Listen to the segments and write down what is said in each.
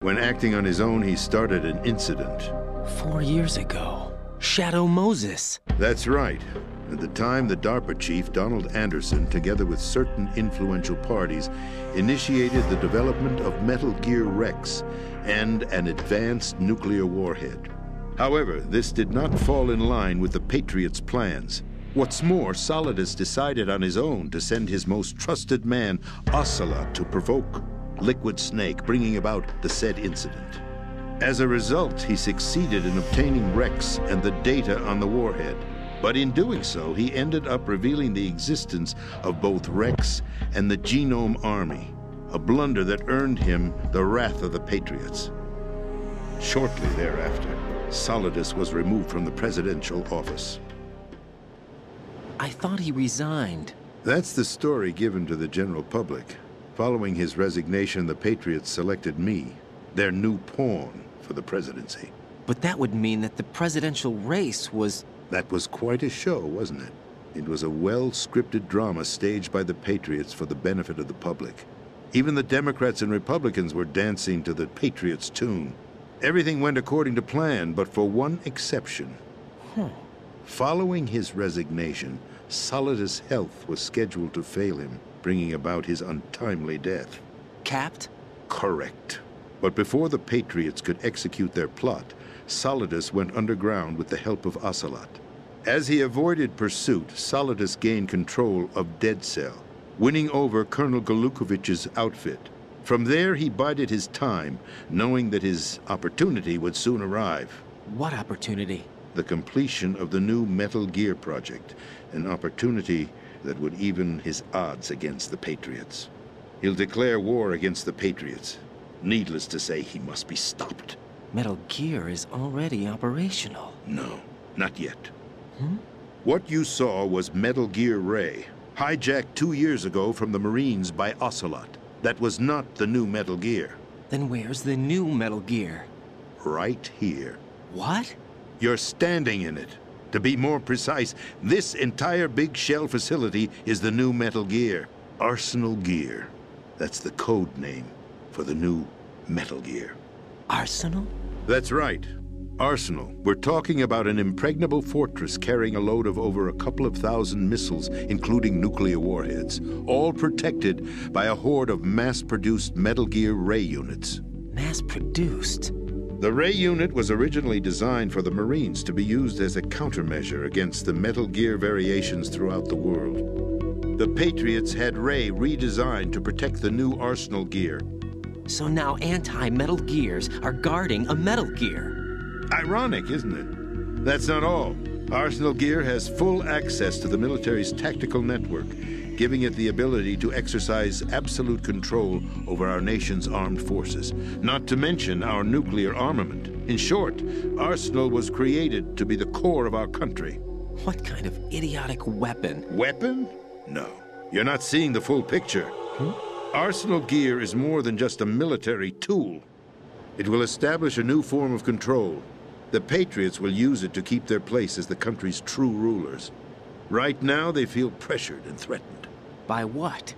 When acting on his own, he started an incident. 4 years ago. Shadow Moses. That's right. At the time, the DARPA chief, Donald Anderson, together with certain influential parties, initiated the development of Metal Gear Rex and an advanced nuclear warhead. However, this did not fall in line with the Patriots' plans. What's more, Solidus decided on his own to send his most trusted man, Ocelot, to provoke Liquid Snake, bringing about the said incident. As a result, he succeeded in obtaining Rex and the data on the warhead. But in doing so, he ended up revealing the existence of both Rex and the Genome Army, a blunder that earned him the wrath of the Patriots. Shortly thereafter, Solidus was removed from the presidential office. I thought he resigned. That's the story given to the general public. Following his resignation, the Patriots selected me, their new pawn, for the presidency. But that would mean that the presidential race was... That was quite a show, wasn't it? It was a well-scripted drama staged by the Patriots for the benefit of the public. Even the Democrats and Republicans were dancing to the Patriots' tune. Everything went according to plan, but for one exception. Following his resignation, Solidus' health was scheduled to fail him, bringing about his untimely death. Capped? Correct. But before the Patriots could execute their plot, Solidus went underground with the help of Ocelot. As he avoided pursuit, Solidus gained control of Dead Cell, winning over Colonel Galukovich's outfit. From there, he bided his time, knowing that his opportunity would soon arrive. What opportunity? The completion of the new Metal Gear project, an opportunity that would even his odds against the Patriots. He'll declare war against the Patriots. Needless to say, he must be stopped. Metal Gear is already operational. No, not yet. What you saw was Metal Gear Ray, hijacked 2 years ago from the Marines by Ocelot. That was not the new Metal Gear. Then where's the new Metal Gear? Right here. What? You're standing in it. To be more precise, this entire big shell facility is the new Metal Gear. Arsenal Gear. That's the code name for the new Metal Gear. Arsenal? That's right. Arsenal. We're talking about an impregnable fortress carrying a load of over a couple of thousand missiles, including nuclear warheads, all protected by a horde of mass-produced Metal Gear Ray units. Mass-produced? The Ray unit was originally designed for the Marines to be used as a countermeasure against the Metal Gear variations throughout the world. The Patriots had Ray redesigned to protect the new Arsenal Gear. So now anti-Metal Gears are guarding a Metal Gear. Ironic, isn't it? That's not all. Arsenal Gear has full access to the military's tactical network, giving it the ability to exercise absolute control over our nation's armed forces, not to mention our nuclear armament. In short, Arsenal was created to be the core of our country. What kind of idiotic weapon? Weapon? No. You're not seeing the full picture. Arsenal Gear is more than just a military tool. It will establish a new form of control. The Patriots will use it to keep their place as the country's true rulers. Right now, they feel pressured and threatened. By what?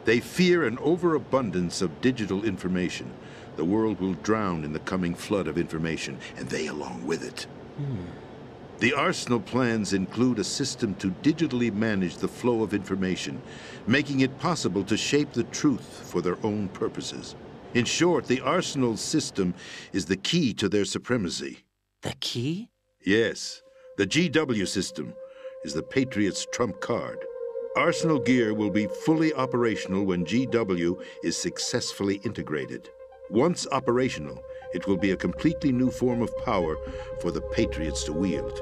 They fear an overabundance of digital information. The world will drown in the coming flood of information, and they along with it. The Arsenal plans include a system to digitally manage the flow of information, making it possible to shape the truth for their own purposes. In short, the Arsenal system is the key to their supremacy. The key? Yes. The GW system is the Patriots' trump card. Arsenal Gear will be fully operational when GW is successfully integrated. Once operational, it will be a completely new form of power for the Patriots to wield.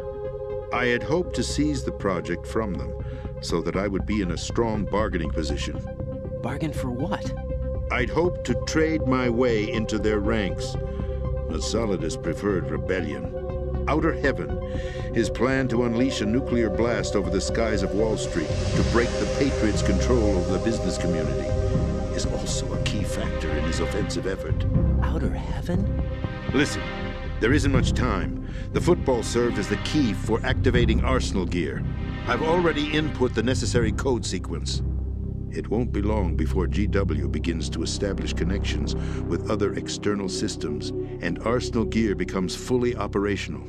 I had hoped to seize the project from them so that I would be in a strong bargaining position. Bargain for what? I'd hoped to trade my way into their ranks, but Solidus preferred rebellion. Outer Heaven, his plan to unleash a nuclear blast over the skies of Wall Street to break the Patriots' control over the business community, is also a key factor in his offensive effort. Outer Heaven? Listen, there isn't much time. The football served as the key for activating Arsenal Gear. I've already input the necessary code sequence. It won't be long before GW begins to establish connections with other external systems, and Arsenal Gear becomes fully operational.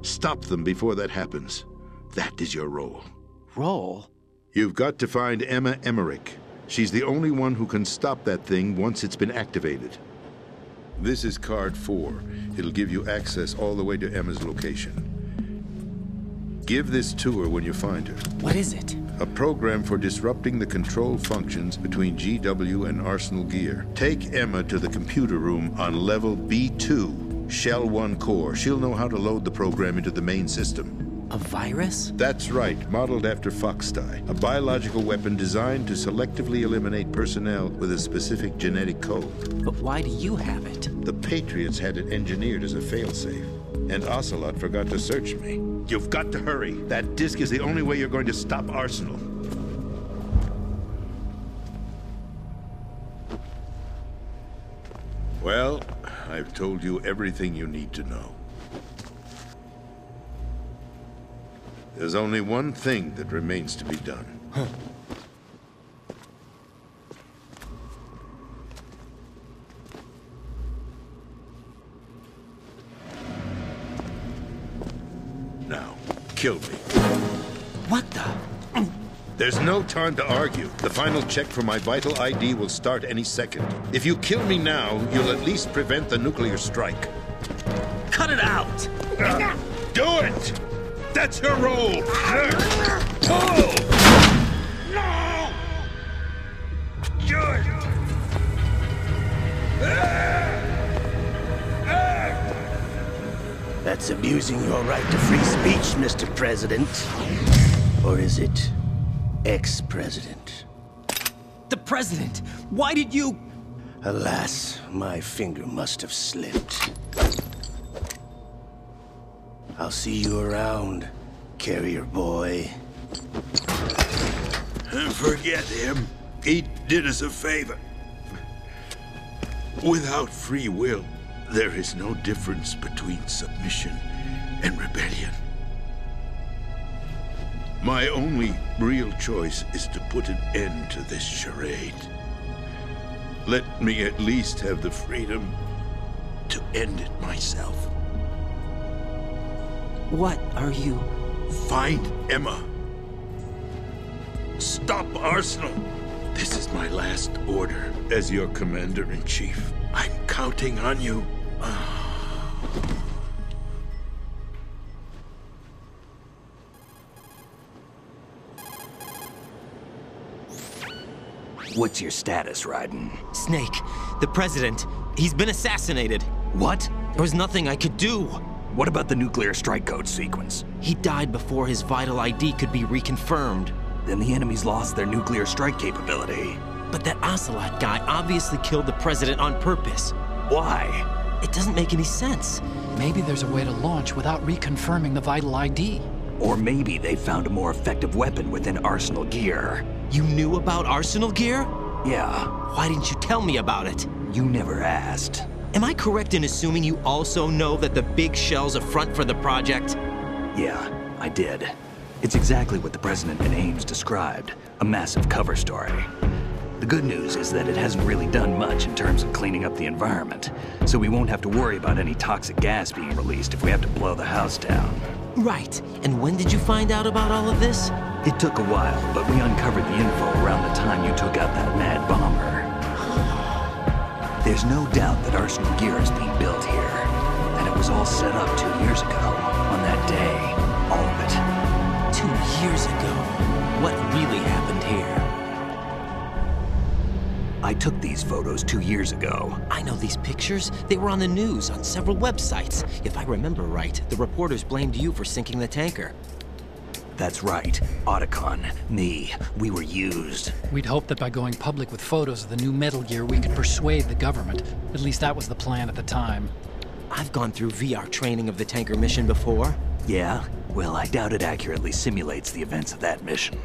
Stop them before that happens. That is your role. Role? You've got to find Emma Emmerich. She's the only one who can stop that thing once it's been activated. This is card 4. It'll give you access all the way to Emma's location. Give this to her when you find her. What is it? A program for disrupting the control functions between GW and Arsenal Gear. Take Emma to the computer room on level B2, Shell 1 core. She'll know how to load the program into the main system. A virus? That's right, modeled after Foxdie, a biological weapon designed to selectively eliminate personnel with a specific genetic code. But why do you have it? The Patriots had it engineered as a failsafe, and Ocelot forgot to search me. You've got to hurry. That disk is the only way you're going to stop Arsenal. Well, I've told you everything you need to know. There's only one thing that remains to be done. Huh. Now, kill me. What the? There's no time to argue. The final check for my vital ID will start any second. If you kill me now, you'll at least prevent the nuclear strike. Cut it out! Do it! That's your role! Pull! No! Good! That's abusing your right to free speech, Mr. President. Or is it ex-president? The president! Why did you... Alas, my finger must have slipped. I'll see you around, carrier boy. Forget him. He did us a favor. Without free will, there is no difference between submission and rebellion. My only real choice is to put an end to this charade. Let me at least have the freedom to end it myself. What are you... Find Emma. Stop Arsenal. This is my last order as your commander-in-chief. I'm counting on you. What's your status, Raiden? Snake, the president, he's been assassinated. What? There was nothing I could do. What about the nuclear strike code sequence? He died before his vital ID could be reconfirmed. Then the enemy's lost their nuclear strike capability. But that Ocelot guy obviously killed the president on purpose. Why? It doesn't make any sense. Maybe there's a way to launch without reconfirming the vital ID. Or maybe they found a more effective weapon within Arsenal Gear. You knew about Arsenal Gear? Yeah. Why didn't you tell me about it? You never asked. Am I correct in assuming you also know that the big shell's a front for the project? Yeah, I did. It's exactly what the President and Ames described, a massive cover story. The good news is that it hasn't really done much in terms of cleaning up the environment, so we won't have to worry about any toxic gas being released if we have to blow the house down. Right. And when did you find out about all of this? It took a while, but we uncovered the info around the time you took out that mad bomber. There's no doubt that Arsenal Gear is being built here, and it was all set up 2 years ago, on that day. All of it. 2 years ago? What really happened here? I took these photos 2 years ago. I know these pictures. They were on the news, on several websites. If I remember right, the reporters blamed you for sinking the tanker. That's right. Otacon, me, we were used. We'd hoped that by going public with photos of the new Metal Gear, we could persuade the government. At least that was the plan at the time. I've gone through VR training of the tanker mission before. Yeah? Well, I doubt it accurately simulates the events of that mission.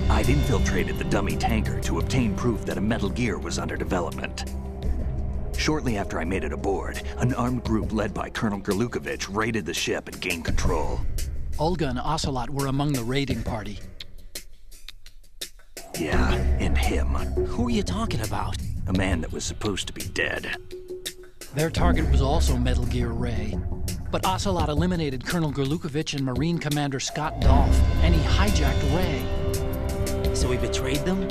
I'd infiltrated the dummy tanker to obtain proof that a Metal Gear was under development. Shortly after I made it aboard, an armed group led by Colonel Gerlukovich raided the ship and gained control. Olga and Ocelot were among the raiding party. Yeah, and him. Who are you talking about? A man that was supposed to be dead. Their target was also Metal Gear Ray. But Ocelot eliminated Colonel Gerlukovich and Marine Commander Scott Dolph, and he hijacked Ray. So he betrayed them?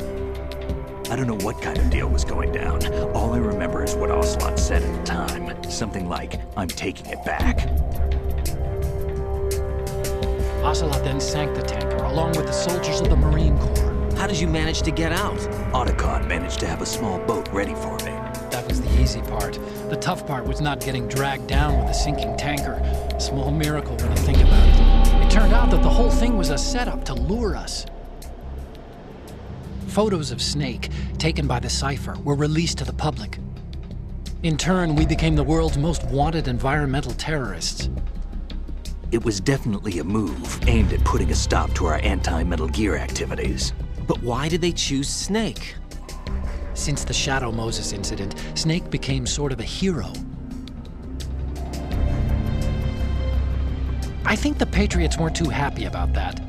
I don't know what kind of deal was going down. All I remember is what Ocelot said at the time. Something like, "I'm taking it back." Ocelot then sank the tanker, along with the soldiers of the Marine Corps. How did you manage to get out? Otacon managed to have a small boat ready for me. That was the easy part. The tough part was not getting dragged down with a sinking tanker. A small miracle when you think about it. It turned out that the whole thing was a setup to lure us. Photos of Snake, taken by the Cypher, were released to the public. In turn, we became the world's most wanted environmental terrorists. It was definitely a move aimed at putting a stop to our anti-Metal Gear activities. But why did they choose Snake? Since the Shadow Moses incident, Snake became sort of a hero. I think the Patriots weren't too happy about that.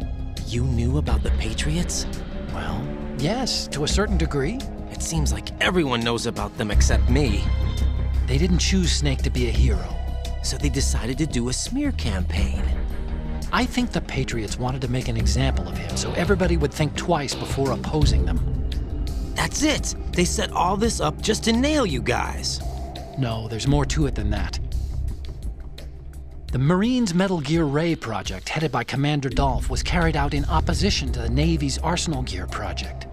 You knew about the Patriots? Well, yes, to a certain degree. It seems like everyone knows about them except me. They didn't choose Snake to be a hero. So they decided to do a smear campaign. I think the Patriots wanted to make an example of him so everybody would think twice before opposing them. That's it! They set all this up just to nail you guys. No, there's more to it than that. The Marines' Metal Gear Ray project, headed by Commander Dolph, was carried out in opposition to the Navy's Arsenal Gear project.